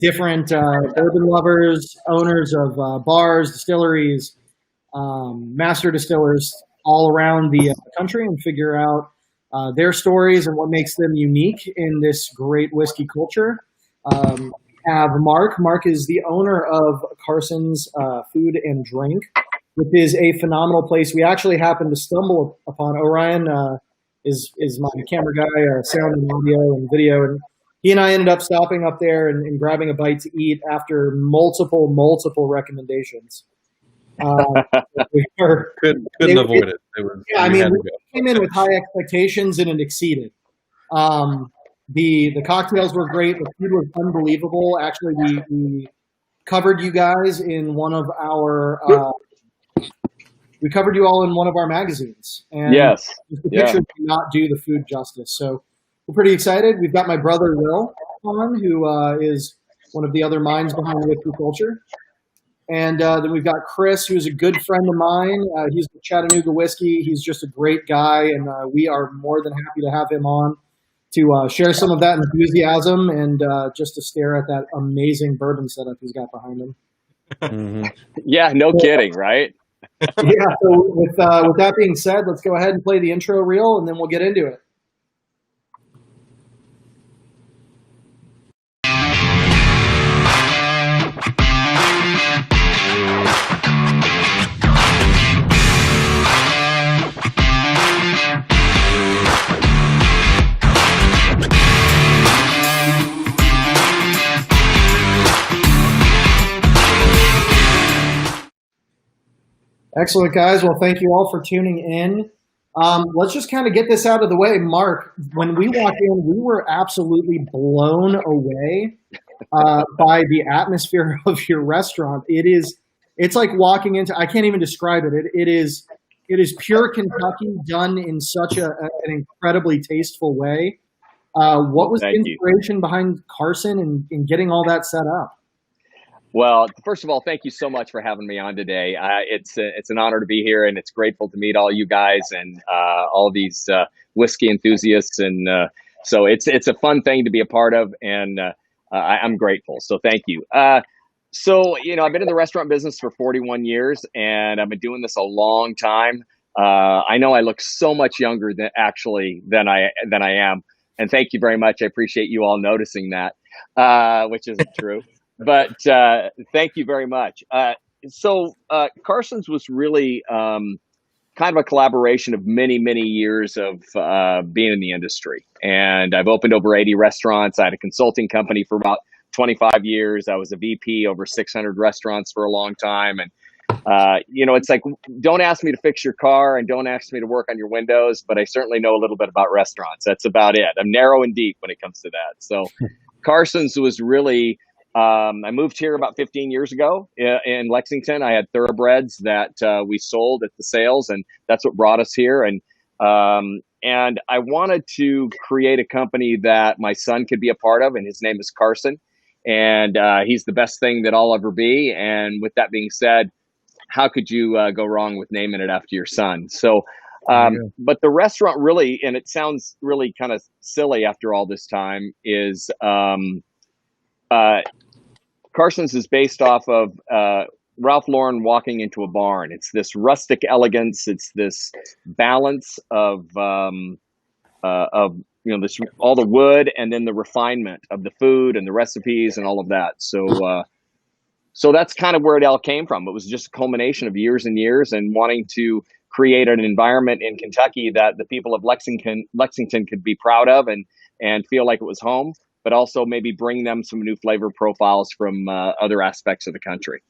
different bourbon lovers, owners of bars, distilleries, master distillers all around the country and figure out their stories and what makes them unique in this great whiskey culture. Have Mark. Mark is the owner of Carson's Food and Drink, which is a phenomenal place. We actually happened to stumble upon Orion is my camera guy, sound and audio and video, and he and I ended up stopping up there and grabbing a bite to eat after multiple recommendations. Couldn't avoid it. We came in with high expectations and it exceeded. The cocktails were great. The food was unbelievable. Actually, we covered you guys in one of our. We covered you all in one of our magazines, and yes, the pictures do not do the food justice. So we're pretty excited. We've got my brother Will on, who is one of the other minds behind whiskey culture, and then we've got Chris, who's a good friend of mine. He's with Chattanooga Whiskey. He's just a great guy, and we are more than happy to have him on to share some of that enthusiasm and just to stare at that amazing bourbon setup he's got behind him. Mm-hmm. Yeah, no kidding, right? Yeah, so with that being said, let's go ahead and play the intro reel, and then we'll get into it. Excellent, guys. Well, thank you all for tuning in. Let's just kind of get this out of the way. Mark, when we walked in, we were absolutely blown away by the atmosphere of your restaurant. It's like walking into, I can't even describe it. It is pure Kentucky done in such an incredibly tasteful way. What was the inspiration behind Carson and getting all that set up? Well, first of all, thank you so much for having me on today. It's an honor to be here, and it's grateful to meet all you guys and all these whiskey enthusiasts. And so it's a fun thing to be a part of, and I'm grateful. So thank you. So, I've been in the restaurant business for 41 years, and I've been doing this a long time. I know I look so much younger than I am, and thank you very much. I appreciate you all noticing that, which isn't true. But thank you very much. So Carson's was really kind of a collaboration of many, many years of being in the industry. And I've opened over 80 restaurants. I had a consulting company for about 25 years. I was a VP over 600 restaurants for a long time. And, it's like, don't ask me to fix your car and don't ask me to work on your windows, but I certainly know a little bit about restaurants. That's about it. I'm narrow and deep when it comes to that. So Carson's was really... I moved here about 15 years ago in Lexington. I had thoroughbreds that we sold at the sales, and that's what brought us here. And I wanted to create a company that my son could be a part of, and his name is Carson. And he's the best thing that I'll ever be. And with that being said, how could you go wrong with naming it after your son? So, but the restaurant really, and it sounds really kind of silly after all this time, is Carson's is based off of Ralph Lauren walking into a barn. It's this rustic elegance. It's this balance of this all the wood and then the refinement of the food and the recipes and all of that. So that's kind of where it all came from. It was just a culmination of years and years and wanting to create an environment in Kentucky that the people of Lexington could be proud of and feel like it was home, but also maybe bring them some new flavor profiles from other aspects of the country.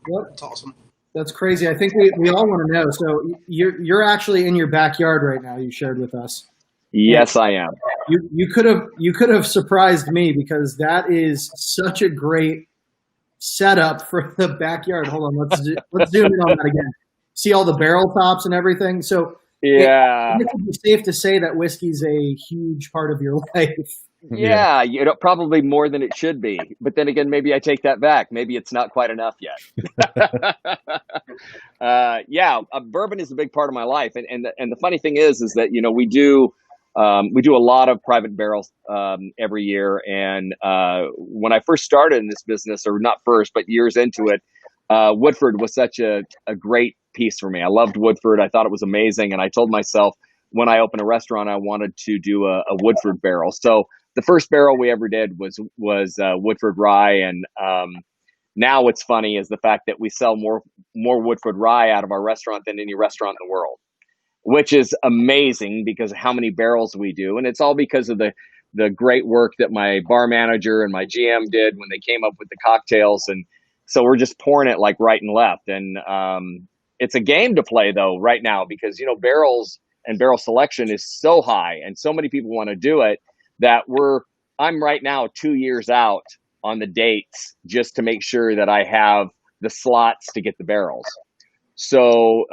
Yep. That's awesome. That's crazy. I think we all want to know. So you're actually in your backyard right now. You shared with us. Yes, I am. You could have surprised me because that is such a great setup for the backyard. Hold on, let's zoom in on that again. See all the barrel tops and everything. So yeah, it would be safe to say that whiskey's a huge part of your life. Yeah, probably more than it should be. But then again, maybe I take that back. Maybe it's not quite enough yet. Bourbon is a big part of my life. And the funny thing is that, we do we do a lot of private barrels every year. And when I first started in this business, or not first, but years into it, Woodford was such a great piece for me. I loved Woodford. I thought it was amazing. And I told myself when I opened a restaurant, I wanted to do a Woodford barrel. So the first barrel we ever did was Woodford Rye. And now what's funny is the fact that we sell more Woodford Rye out of our restaurant than any restaurant in the world, which is amazing because of how many barrels we do. And it's all because of the great work that my bar manager and my GM did when they came up with the cocktails. And so we're just pouring it like right and left. And it's a game to play though right now because, you know, barrels and barrel selection is so high and so many people want to do it that I'm right now 2 years out on the dates just to make sure that I have the slots to get the barrels. So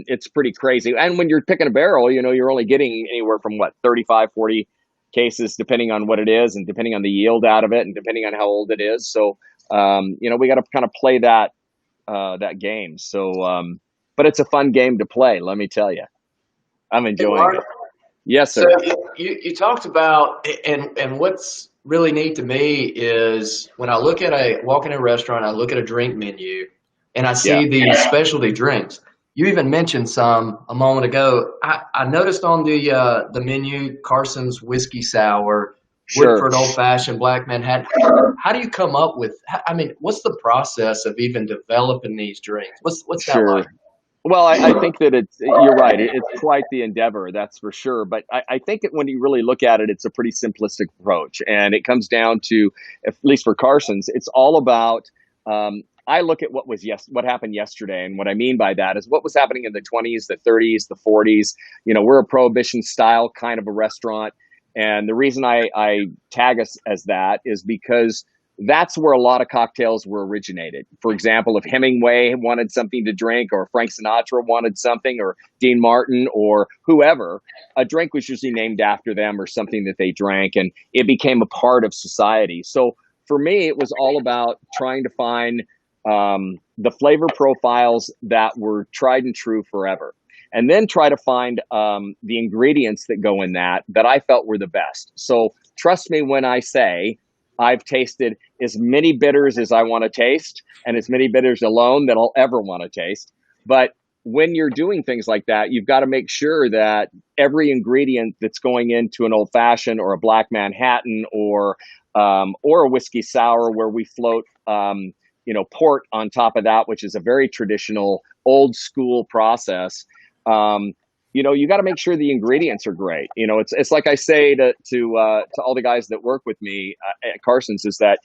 it's pretty crazy. And when you're picking a barrel, you know, you're only getting anywhere from 35, 40 cases, depending on what it is and depending on the yield out of it and depending on how old it is. So, you know, we got to kind of play that game. So, but it's a fun game to play. Let me tell you, I'm enjoying it. Yes, sir. So you talked about, and what's really neat to me is when I walk in a restaurant, I look at a drink menu and I see these specialty drinks. You even mentioned some a moment ago. I noticed on the menu, Carson's whiskey sour, Woodford Old Fashioned, Black Manhattan. How do you come up with? I mean, what's the process of even developing these drinks? What's that like? Well, I think that you're right. It's quite the endeavor, that's for sure. But I think that when you really look at it, it's a pretty simplistic approach. And it comes down to, at least for Carson's, it's all about, I look at what happened yesterday. And what I mean by that is what was happening in the 20s, the 30s, the 40s. You know, we're a prohibition style kind of a restaurant. And the reason I tag us as that is because that's where a lot of cocktails were originated. For example, if Hemingway wanted something to drink, or Frank Sinatra wanted something, or Dean Martin, or whoever, a drink was usually named after them or something that they drank, and it became a part of society. So for me, it was all about trying to find the flavor profiles that were tried and true forever, and then try to find the ingredients that go in that I felt were the best. So trust me when I say I've tasted as many bitters as I want to taste and as many bitters alone that I'll ever want to taste. But when you're doing things like that, you've got to make sure that every ingredient that's going into an old fashioned or a Black Manhattan or a whiskey sour where we float, port on top of that, which is a very traditional old school process. You got to make sure the ingredients are great. You know, it's like I say to all the guys that work with me at Carson's is that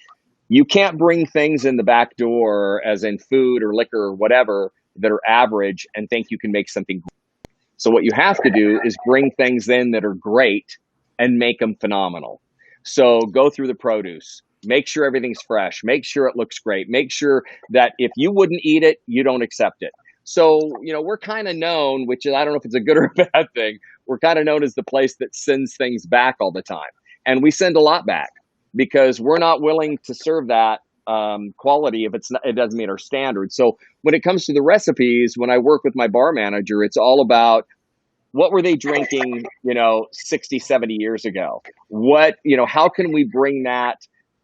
you can't bring things in the back door, as in food or liquor or whatever, that are average and think you can make something great. So what you have to do is bring things in that are great and make them phenomenal. So go through the produce, make sure everything's fresh, make sure it looks great, make sure that if you wouldn't eat it, you don't accept it. So, we're kind of known, which is, I don't know if it's a good or a bad thing. We're kind of known as the place that sends things back all the time. And we send a lot back because we're not willing to serve that quality if it doesn't meet our standards. So when it comes to the recipes, when I work with my bar manager, it's all about what were they drinking, 60, 70 years ago? How can we bring that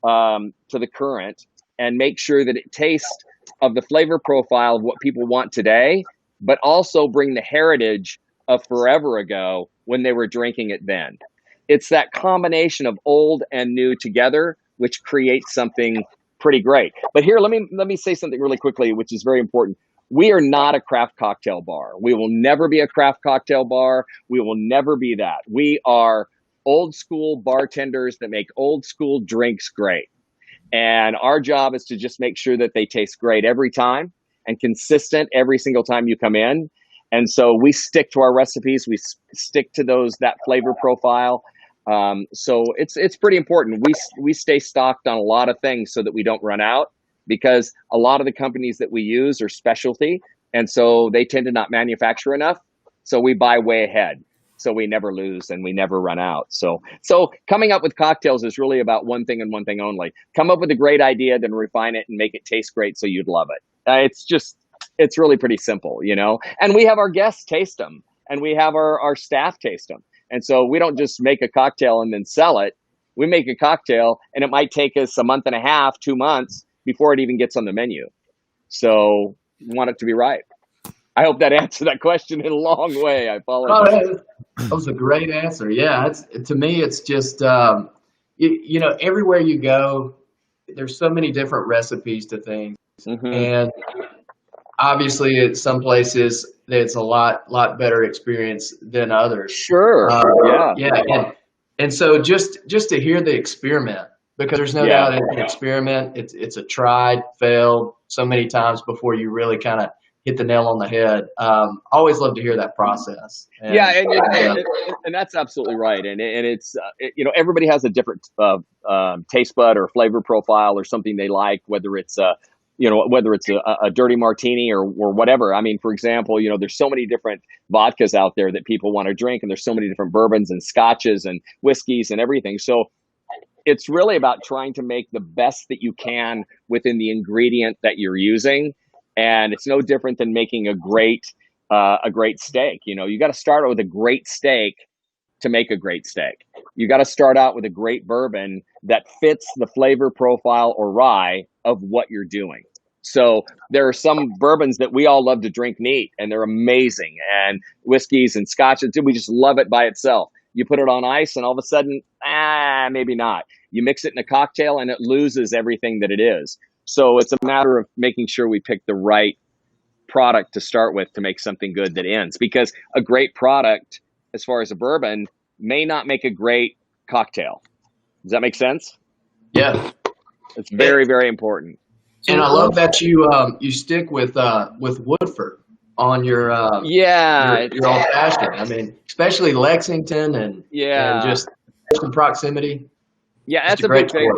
to the current and make sure that it tastes of the flavor profile of what people want today, but also bring the heritage of forever ago when they were drinking it then. It's that combination of old and new together, which creates something pretty great. But here, let me say something really quickly, which is very important. We are not a craft cocktail bar. We will never be a craft cocktail bar. We will never be that. We are old school bartenders that make old school drinks great. And our job is to just make sure that they taste great every time and consistent every single time you come in. And so we stick to our recipes. We stick to that flavor profile. So it's pretty important. We stay stocked on a lot of things so that we don't run out, because a lot of the companies that we use are specialty. And so they tend to not manufacture enough. So we buy way ahead. So we never lose and we never run out. So coming up with cocktails is really about one thing and one thing only. Come up with a great idea, then refine it and make it taste great so you'd love it. It's really pretty simple, And we have our guests taste them, and we have our staff taste them. And so we don't just make a cocktail and then sell it. We make a cocktail and it might take us a month and a half, 2 months before it even gets on the menu. So we want it to be right. I hope that answered that question in a long way. I apologize. That was a great answer. Yeah, to me, it's just, everywhere you go, there's so many different recipes to things. Mm-hmm. And obviously, at some places, it's a lot better experience than others. Sure. Yeah. And so just to hear the experiment, because there's no doubt it's an experiment. It's a tried, failed so many times before you really kind of hit the nail on the head. Always love to hear that process. And that's absolutely right. And it's everybody has a different taste bud or flavor profile or something they like, whether it's a dirty martini or whatever. I mean, for example, there's so many different vodkas out there that people want to drink, and there's so many different bourbons and scotches and whiskeys and everything. So it's really about trying to make the best that you can within the ingredient that you're using. And it's no different than making a great steak. You got to start out with a great steak to make a great steak. You got to start out with a great bourbon that fits the flavor profile or rye of what you're doing. So there are some bourbons that we all love to drink neat, and they're amazing. And whiskeys and scotches, we just love it by itself. You put it on ice and all of a sudden, maybe not. You mix it in a cocktail and it loses everything that it is. So it's a matter of making sure we pick the right product to start with to make something good that ends. Because a great product, as far as a bourbon, may not make a great cocktail. Does that make sense? Yeah. It's very, very important. And I love that you stick with Woodford on your old fashioned. I mean, especially Lexington and just in proximity. Yeah, that's a big thing.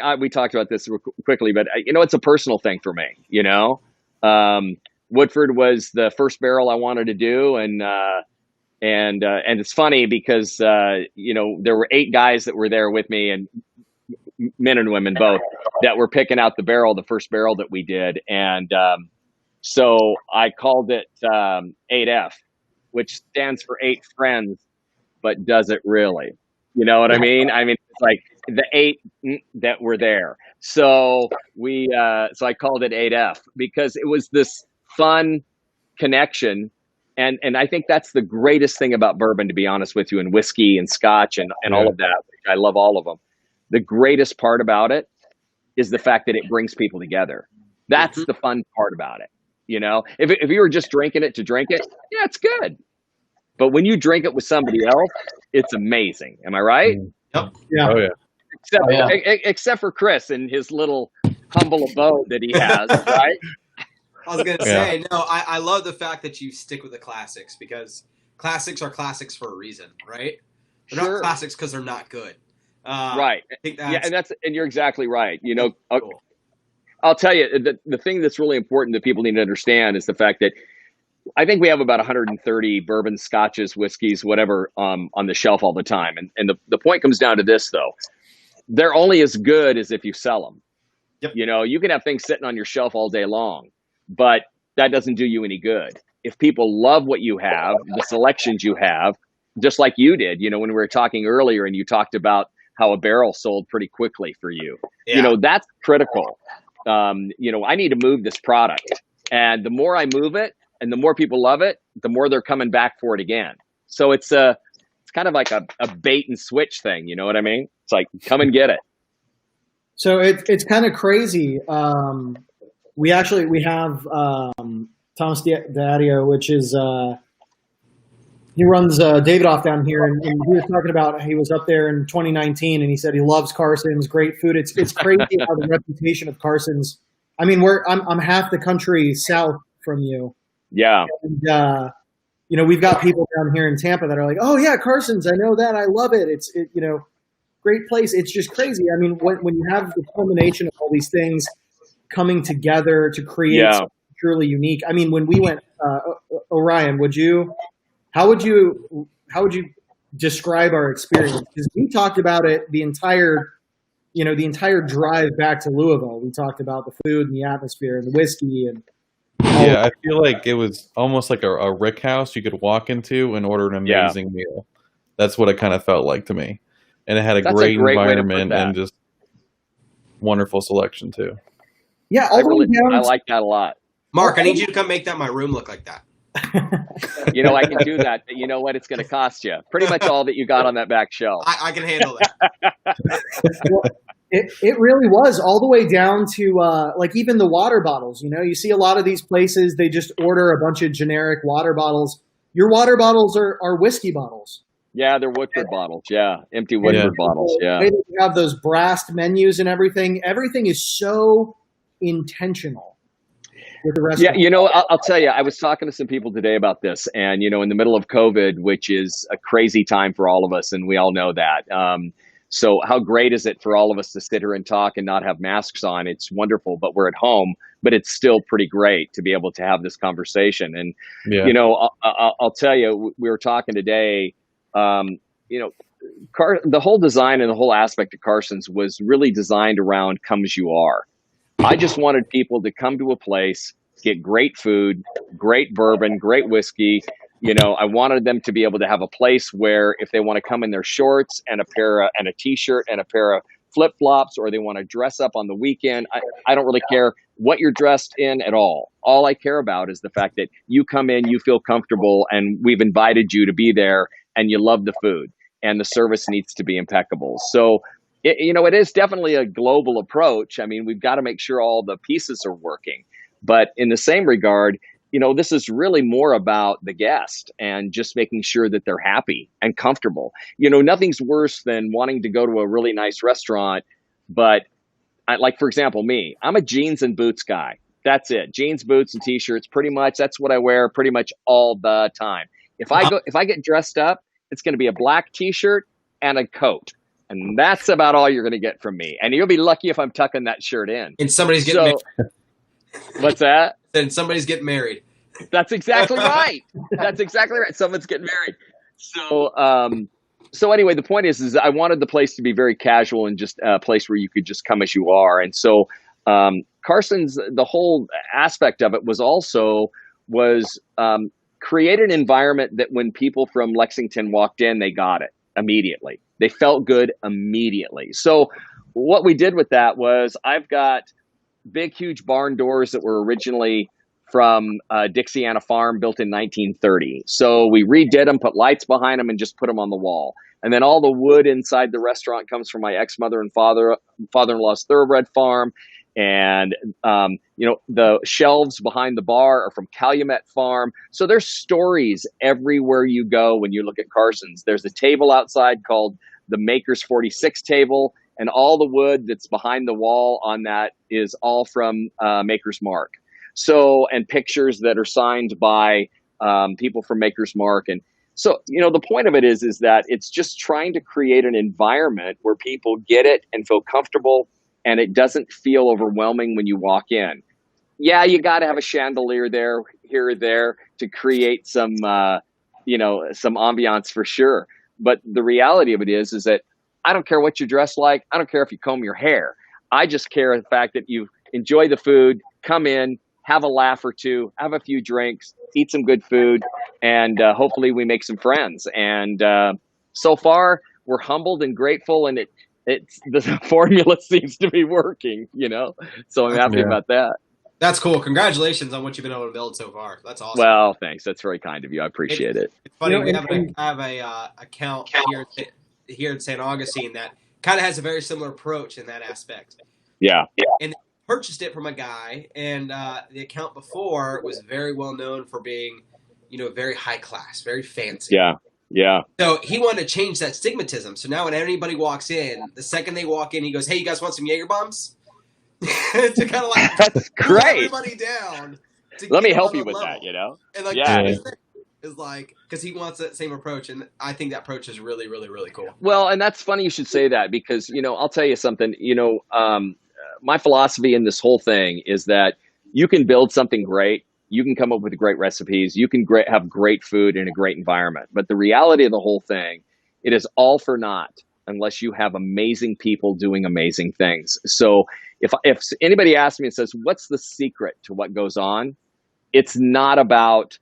We talked about this quickly, but it's a personal thing for me. Woodford was the first barrel I wanted to do, and it's funny because there were 8 guys that were there with me, and men and women both, that were picking out the first barrel that we did, and so I called it 8F, which stands for 8 friends, but does it really? You know what I mean? I mean, it's like the 8 that were there. So so I called it 8F because it was this fun connection. And I think that's the greatest thing about bourbon, to be honest with you, and whiskey and scotch and all of that. I love all of them. The greatest part about it is the fact that it brings people together. That's the fun part about it. If you were just drinking it to drink it, yeah, it's good. But when you drink it with somebody else, it's amazing. Am I right? Yep. Yeah. Oh, yeah. Except for Chris and his little humble abode that he has, right? I was going to say, no, I love the fact that you stick with the classics, because classics are classics for a reason, right? They're not classics because they're not good. Right. I think that's, and you're exactly right. cool. I'll tell you, the thing that's really important that people need to understand is the fact that I think we have about 130 bourbon, scotches, whiskeys, whatever, on the shelf all the time. And the point comes down to this, though. They're only as good as if you sell them. Yep. You can have things sitting on your shelf all day long, but that doesn't do you any good. If people love what you have, the selections you have, just like you did, when we were talking earlier and you talked about how a barrel sold pretty quickly for you, that's critical. I need to move this product. And the more I move it and the more people love it, the more they're coming back for it again. So it's kind of like a bait and switch thing. You know what I mean? It's like, come and get it. So it's kind of crazy. We have Thomas D'Addio, which is he runs Davidoff down here, and he was talking about he was up there in 2019, and he said he loves Carson's, great food. It's crazy how the reputation of Carson's. I mean, I'm half the country south from you. Yeah. And, we've got people down here in Tampa that are like, oh yeah, Carson's, I know that, I love it. It's great place. It's just crazy. I mean, when you have the culmination of all these things coming together to create something truly unique. I mean, when we went, Orion, how would you describe our experience? Because we talked about it the entire drive back to Louisville. We talked about the food and the atmosphere and the whiskey and all Yeah, I feel like it was almost like a rick house you could walk into and order an amazing meal. That's what it kind of felt like to me. And it had a great environment and just wonderful selection too. Yeah, I like that a lot. Mark, I need you to come make that my room look like that. I can do that. But you know what? It's going to cost you pretty much all that you got on that back shelf. I can handle that. Well, it really was all the way down to like even the water bottles. You see a lot of these places, they just order a bunch of generic water bottles. Your water bottles are whiskey bottles. Yeah, they're Woodford bottles. Yeah, empty Woodford bottles. Yeah. They have those brassed menus and everything. Everything is so intentional with the restaurant. Yeah, I'll tell you, I was talking to some people today about this, and in the middle of COVID, which is a crazy time for all of us, and we all know that. So how great is it for all of us to sit here and talk and not have masks on? It's wonderful, but we're at home, but it's still pretty great to be able to have this conversation. And, I'll tell you, we were talking today, the whole design and the whole aspect of Carson's was really designed around come as you are. I just wanted people to come to a place, get great food, great bourbon, great whiskey. I wanted them to be able to have a place where if they want to come in their shorts and a t-shirt and a pair of flip-flops, or they want to dress up on the weekend, I don't really care what you're dressed in at all. All I care about is the fact that you come in, you feel comfortable, and we've invited you to be there, and you love the food, and the service needs to be impeccable. So, it is definitely a global approach. I mean, we've got to make sure all the pieces are working. But in the same regard, this is really more about the guest and just making sure that they're happy and comfortable. Nothing's worse than wanting to go to a really nice restaurant, but like, for example, me, I'm a jeans and boots guy. That's it. Jeans, boots, and t-shirts. Pretty much. That's what I wear pretty much all the time. If I get dressed up, it's going to be a black t-shirt and a coat. And that's about all you're going to get from me. And you'll be lucky if I'm tucking that shirt in. And somebody's getting married. What's that? And somebody's getting married. That's exactly right. That's exactly right. Someone's getting married. So anyway, the point is I wanted the place to be very casual and just a place where you could just come as you are. And so Carson's, the whole aspect of it was create an environment that when people from Lexington walked in, they got it immediately. They felt good immediately. So what we did with that was I've got big, huge barn doors that were originally from Dixiana Farm, built in 1930. So we redid them, put lights behind them, and just put them on the wall. And then all the wood inside the restaurant comes from my ex-mother and father-in-law's thoroughbred farm. And, the shelves behind the bar are from Calumet Farm. So there's stories everywhere you go when you look at Carson's. There's a table outside called the Maker's 46 table, and all the wood that's behind the wall on that is all from Maker's Mark. So, and pictures that are signed by people from Maker's Mark. And so, the point of it is that it's just trying to create an environment where people get it and feel comfortable, and it doesn't feel overwhelming when you walk in. Yeah, you got to have a chandelier there, here or there, to create some, some ambiance for sure. But the reality of it is that I don't care what you dress like. I don't care if you comb your hair. I just care the fact that you enjoy the food, come in, have a laugh or two, have a few drinks, eat some good food, and hopefully we make some friends. And so far, we're humbled and grateful, and it's the formula seems to be working, So I'm happy about that. That's cool. Congratulations on what you've been able to build so far. That's awesome. Well, thanks. That's very kind of you. I appreciate it. It's funny. I have a account here in St. Augustine that kind of has a very similar approach in that aspect. Yeah. And purchased it from a guy, and the account before was very well known for being, very high class, very fancy. Yeah. So he wanted to change that stigmatism. So now when anybody walks in, the second they walk in, he goes, "Hey, you guys want some Jaeger bombs?" To kind of like that's great. Everybody down. Let me help you with that. And like is like because he wants that same approach, and I think that approach is really, really, really cool. Well, and that's funny you should say that because I'll tell you something. My philosophy in this whole thing is that you can build something great. You can come up with great recipes. You can have great food in a great environment. But the reality of the whole thing, it is all for naught unless you have amazing people doing amazing things. So if anybody asks me and says, what's the secret to what goes on? it's not about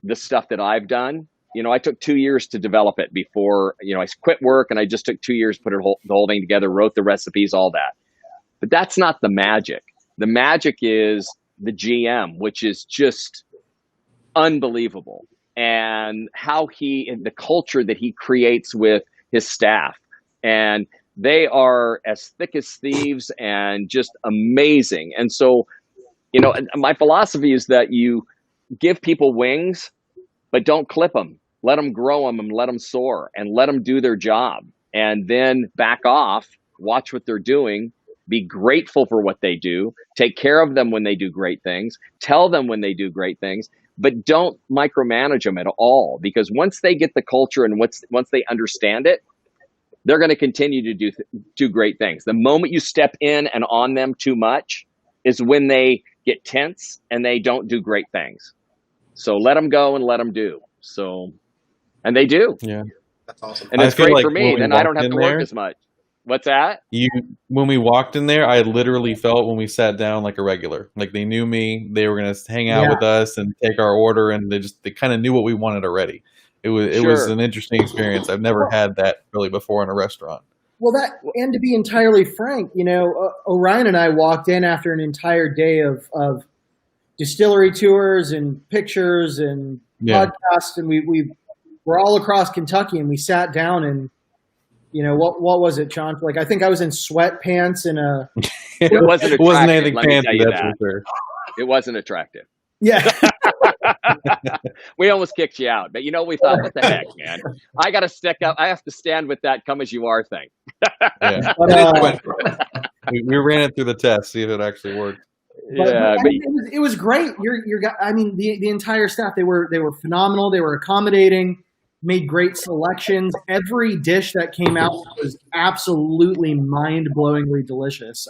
the stuff that I've done. I took 2 years to develop it before, I quit work, and I just took 2 years to put the whole thing together, wrote the recipes, all that. But that's not the magic. The magic is the GM, which is just unbelievable. And the culture that he creates with his staff. And they are as thick as thieves and just amazing. And so, my philosophy is that you give people wings, but don't clip them. Let them grow them and let them soar and let them do their job. And then back off, watch what they're doing, be grateful for what they do, take care of them when they do great things, tell them when they do great things, but don't micromanage them at all. Because once they get the culture and once they understand it, they're going to continue to do great things. The moment you step in and on them too much is when they get tense and they don't do great things. So let them go and let them do. So, and they do. Yeah. That's awesome. And it's great for me. Then I don't have to work as much. What's that? When we walked in there, I literally felt when we sat down like a regular. Like they knew me. They were going to hang out with us and take our order, and they kind of knew what we wanted already. It was an interesting experience. I've never had that really before in a restaurant. Well, and to be entirely frank, Orion and I walked in after an entire day of distillery tours and pictures and podcasts, and we were all across Kentucky, and we sat down and, what was it, Sean? Like, I think I was in sweatpants and it wasn't anything fancy, that's for sure. It wasn't attractive. Yeah. We almost kicked you out, but we thought, what the heck, man? I got to stick up. I have to stand with that come as you are thing. We ran it through the test, see if it actually worked. But it was great. The entire staff, they were phenomenal. They were accommodating, made great selections. Every dish that came out was absolutely mind-blowingly delicious.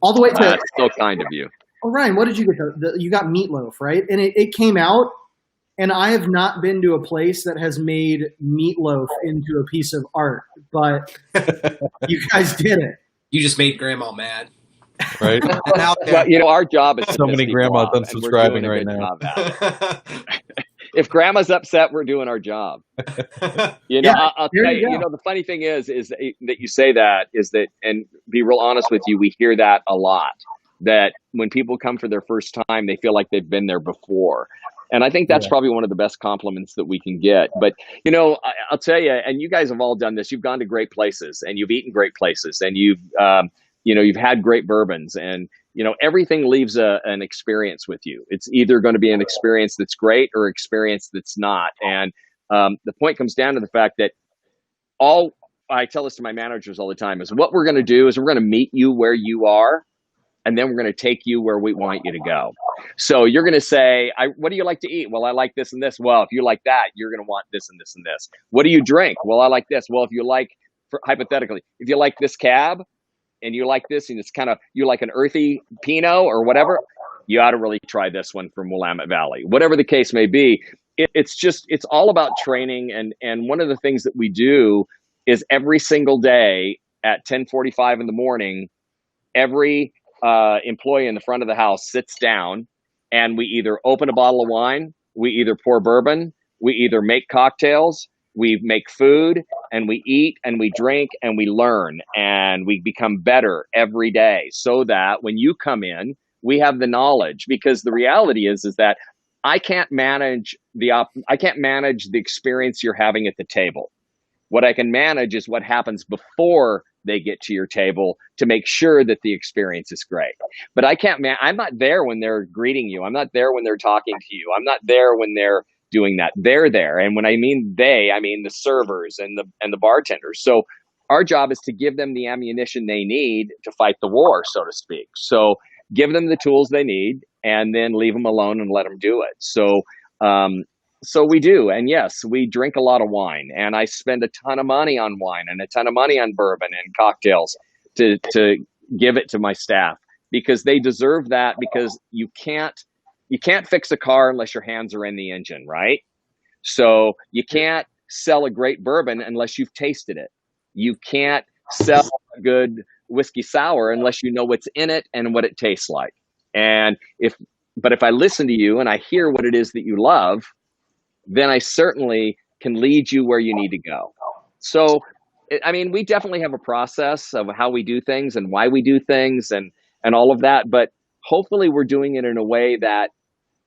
All the way to that's so kind of you. Oh, Ryan, what did you get? You got meatloaf, right? And it came out, and I have not been to a place that has made meatloaf into a piece of art, but you guys did it. You just made Grandma mad. Right? Well, our job is so many grandmas unsubscribing right now. If grandma's upset, we're doing our job. I'll tell you, the funny thing is that you say that is that, and be real honest with you, we hear that a lot, that when people come for their first time, they feel like they've been there before. And I think that's probably one of the best compliments that we can get. But, I'll tell you, and you guys have all done this, you've gone to great places and you've eaten great places and you've had great bourbons, and, everything leaves an experience with you. It's either going to be an experience that's great or experience that's not. And the point comes down to the fact that I tell this to my managers all the time, is what we're going to do is we're going to meet you where you are, and then we're going to take you where we want you to go. So you're going to say, what do you like to eat? Well, I like this and this. Well, if you like that, you're going to want this and this and this. What do you drink? Well, I like this. Well, if you like, hypothetically, if you like this cab and you like this and it's kind of, you like an earthy Pinot or whatever, you ought to really try this one from Willamette Valley. Whatever the case may be, it's all about training. And one of the things that we do is every single day at 10:45 in the morning, every employee in the front of the house sits down, and we either open a bottle of wine, we either pour bourbon, we either make cocktails, we make food, and we eat and we drink and we learn and we become better every day, so that when you come in, we have the knowledge. Because the reality is that I can't manage the experience you're having at the table. What I can manage is what happens before they get to your table to make sure that the experience is great. But I'm not there when they're greeting you. I'm not there when they're talking to you. I'm not there when they're doing that. They're there. And when I mean they, I mean the servers and the bartenders. So our job is to give them the ammunition they need to fight the war, so to speak. So give them the tools they need and then leave them alone and let them do it. So we do. And yes, we drink a lot of wine, and I spend a ton of money on wine and a ton of money on bourbon and cocktails to give it to my staff, because they deserve that. Because you can't fix a car unless your hands are in the engine, right? So you can't sell a great bourbon unless you've tasted it. You can't sell a good whiskey sour unless you know what's in it and what it tastes like. And if But if I listen to you and I hear what it is that you love, then I certainly can lead you where you need to go. So, I mean, we definitely have a process of how we do things and why we do things and all of that. But hopefully we're doing it in a way that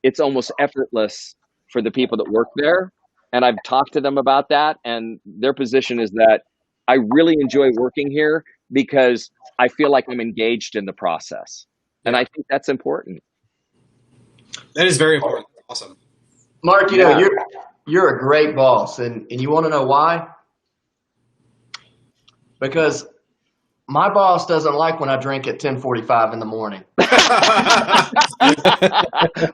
it's almost effortless for the people that work there. And I've talked to them about that. And their position is that I really enjoy working here because I feel like I'm engaged in the process. And I think that's important. That is very important. Awesome. Mark, you know, you're a great boss, and you want to know why? Because my boss doesn't like when I drink at 10:45 in the morning.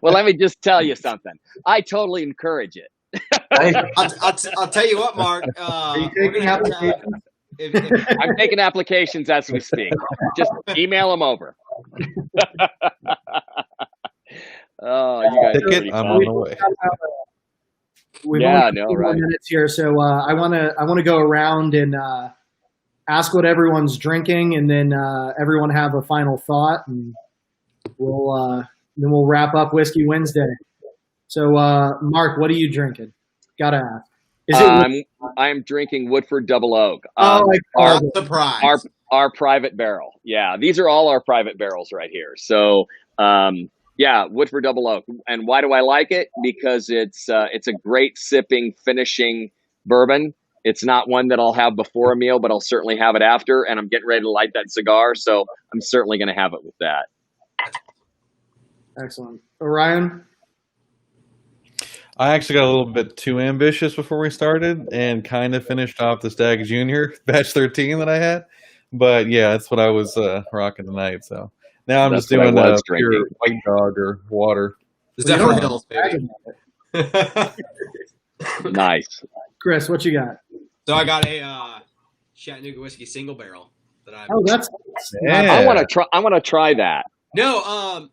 Well, let me just tell you something. I totally encourage it. I'll tell you what, Mark. Are you taking applications? I'm taking applications as we speak. Just email them over. Oh, you guys are pretty I'm fun. on the way. We've only got 15 minutes here, so I want to go around and ask what everyone's drinking, and then everyone have a final thought, and we'll wrap up Whiskey Wednesday. So, Mark, what are you drinking? Gotta ask. Is it? I'm drinking Woodford Double Oak. Our private barrel. Yeah, these are all our private barrels right here. So, yeah, Woodford Double Oak. And why do I like it? Because it's a great sipping, finishing bourbon. It's not one that I'll have before a meal, but I'll certainly have it after. And I'm getting ready to light that cigar, so I'm certainly going to have it with that. Excellent. Orion? I actually got a little bit too ambitious before we started and kind of finished off the Stag Junior batch 13 that I had. But yeah, that's what I was rocking tonight. So now I'm just doing pure White Dog or water. It's definitely Hills, baby. Nice. Chris, what you got? So I got a Chattanooga whiskey single barrel that I. Oh, that's. Yeah. I want to try that. No,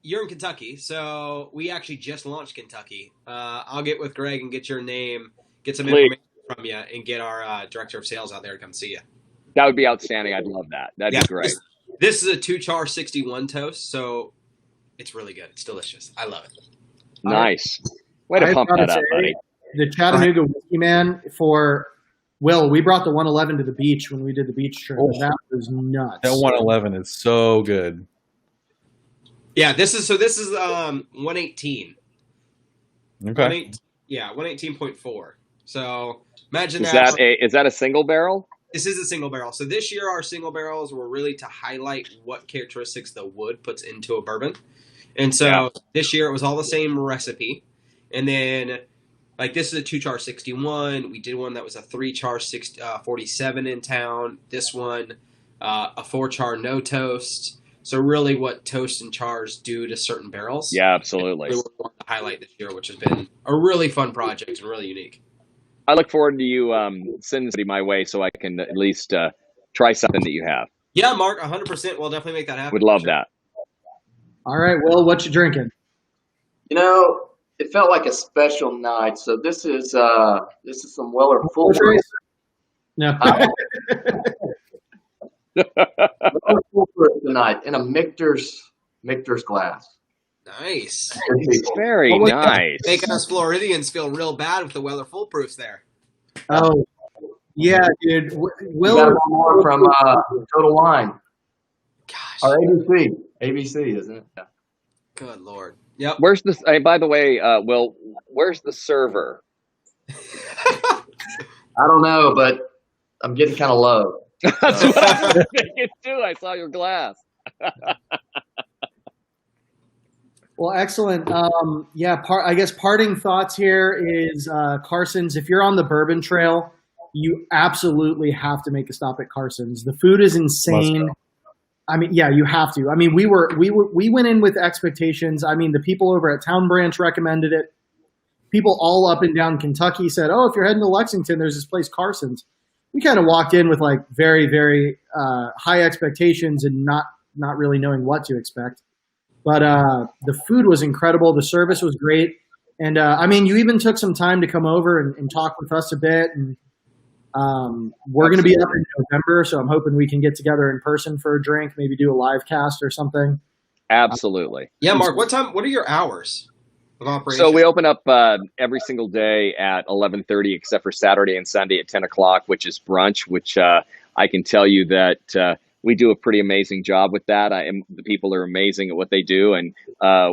you're in Kentucky, so we actually just launched Kentucky. I'll get with Greg and get your name, get some information from you, and get our director of sales out there to come see you. That would be outstanding. I'd love that. That'd be great. This is a 2-char 61 toast, so it's really good. It's delicious. I love it. Nice. Way to pump that up, buddy. The Chattanooga Whiskey Man for Will, we brought the 111 to the beach when we did the beach trip. And that was nuts. That 111 is so good. Yeah, this is 118. Okay. 118.4. So imagine is that a single barrel? This is a single barrel. So this year our single barrels were really to highlight what characteristics the wood puts into a bourbon. And so this year it was all the same recipe. And then like this is a 2-char 61. We did one that was a 3-char 47 in town. This one, a 4-char no toast. So really what toast and chars do to certain barrels. Yeah, absolutely. We want to highlight this year, which has been a really fun project and really unique. I look forward to you sending somebody my way so I can at least try something that you have. Yeah, Mark, 100%. We'll definitely make that happen. Would love that. All right, Will, what you drinking? You know, it felt like a special night. So this is some Weller Full Proof. No. Weller Full Proof tonight in a Michter's glass. Nice. Very nice. Making us Floridians feel real bad with the Weller Full Proofs there. Oh, yeah, dude. Will got more from Total Wine. Gosh. Or ABC, isn't it? Yeah. Good Lord. Yep. Where's this? By the way, Will, where's the server? I don't know, but I'm getting kind of low. That's what I was thinking too. I saw your glass. Well, excellent. I guess parting thoughts here is Carson's. If you're on the Bourbon Trail, you absolutely have to make a stop at Carson's. The food is insane. I mean, yeah, you have to. I mean, we went in with expectations. I mean, the people over at Town Branch recommended it. People all up and down Kentucky said, "Oh, if you're heading to Lexington, there's this place, Carson's." We kind of walked in with like very, very high expectations and not really knowing what to expect. But the food was incredible. The service was great. And, I mean, you even took some time to come over and talk with us a bit. And we're going to be up in November, so I'm hoping we can get together in person for a drink, maybe do a live cast or something. Absolutely. Yeah, Mark. What are your hours of operation? So we open up every single day at 11:30, except for Saturday and Sunday at 10 o'clock, which is brunch. Which I can tell you that we do a pretty amazing job with that. The people are amazing at what they do, and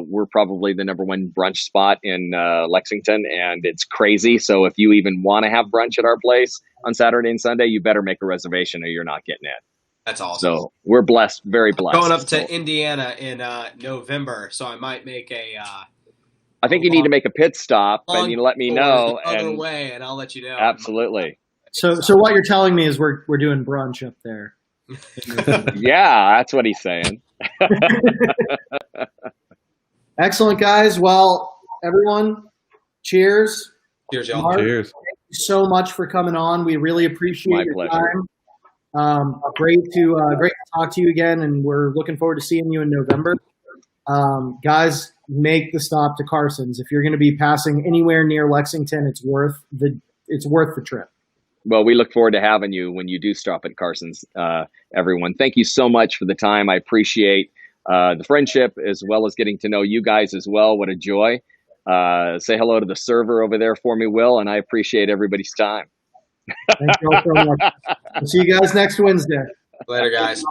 we're probably the #1 brunch spot in Lexington, and it's crazy. So if you even want to have brunch at our place on Saturday and Sunday, you better make a reservation or you're not getting it. That's awesome. So we're blessed, very blessed. Going up to Indiana in November, so I might make a. I think you need to make a pit stop, and you let me know. Other way, and I'll let you know. Absolutely. So what you're telling me is we're doing brunch up there. Yeah, that's what he's saying. Excellent, guys. Well, everyone, cheers. Cheers, y'all. Mark, Cheers. thank you so much for coming on. We really appreciate My your pleasure. time. Great to talk to you again, and we're looking forward to seeing you in November. Guys, make the stop to Carson's. If you're going to be passing anywhere near Lexington, it's worth the trip. Well, we look forward to having you when you do stop at Carson's, everyone. Thank you so much for the time. I appreciate the friendship as well as getting to know you guys as well. What a joy. Say hello to the server over there for me, Will, and I appreciate everybody's time. Thank you all so much. We'll see you guys next Wednesday. Later, guys.